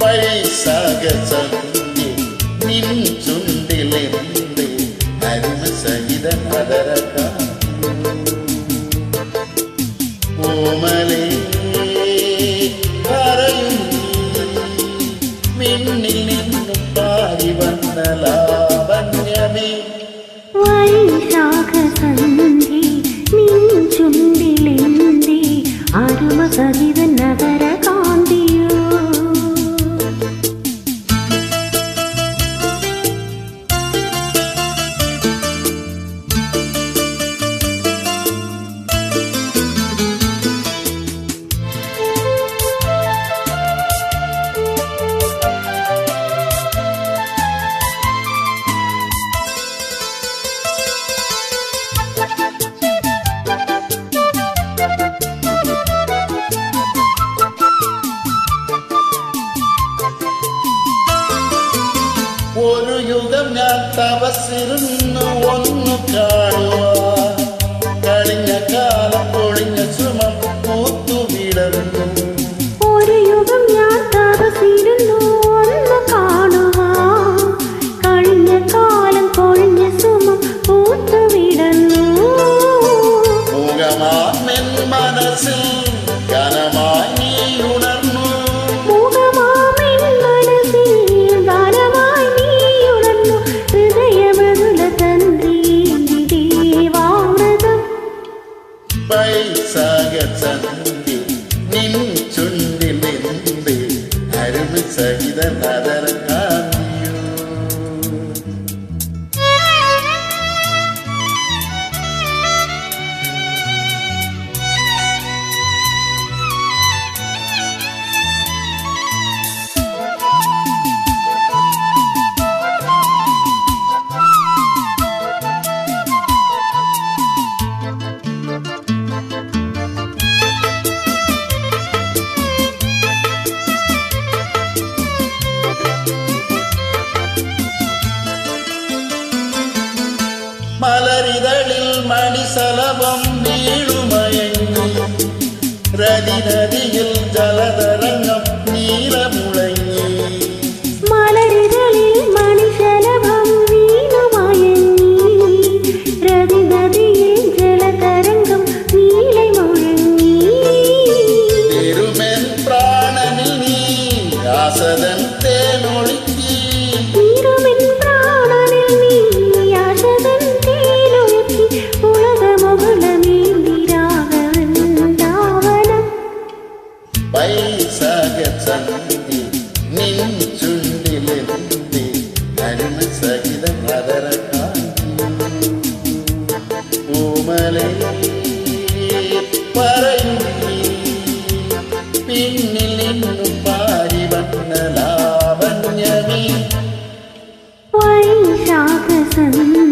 വൈശാഖ സന്ധ്യ നിൻ ചുണ്ടിലെന്തേ അരുമ സഹിത മദരകാന്തി ഓമലേ പറയും മിന്നിൽ നിന്നും പാരി വന്ന ലാവണ്യമേ വൈശാഖ സന്ധ്യ നിൻ ചുണ്ടിലെന്തേ അരുമ സഹിത നഗരകാന്തിയോ ഒരു യുഗം ഞാൻ തപസ്സിരുന്നു ഒന്നു കാണുവാൻ കഴിഞ്ഞ കാലം പൊളിഞ്ഞ സുമം പൂത്തുവിടർന്നു ഒരു യുഗം ഞാൻ തപസ്സിരുന്നു ഒന്ന് കാണുവാൻ കഴിഞ്ഞ കാലം പൊളിഞ്ഞ സുമം പൂത്തുവിടർന്നു മുഖമാമെൻ മനസ്സിൽ കനമായി നീ ഉണർന്നു വൈശാഖ സന്ധ്യ നിൻ ചുണ്ടിലെന്തേ അരുമ സഹിത നദരകാന്തിയോ മലരിതളിൽ മണിസലഭം വീഴുമയങ്ങി രതിനദിയിൽ ജലതരംഗം നീലമുളങ്ങി മലരിതളിൽ മണിശലഭം വീണുമയങ്ങി രതിനദിയിൽ ജലതരംഗം നീലമുഴങ്ങി തിരുമെൻ പ്രാണനിൽ നീ ആസദൻ തേനൊഴുക്കി വൈശാഖ സന്ധ്യ നിൻ ചുണ്ടിലെന്തേ അരുമ സഹിത മദരകാന്തിയോ ഓമലേ പറയും പിന്നിൽ നിന്നും പാരി വന്ന ലാവണ്യമേ വൈശാഖ സന്ധ്യ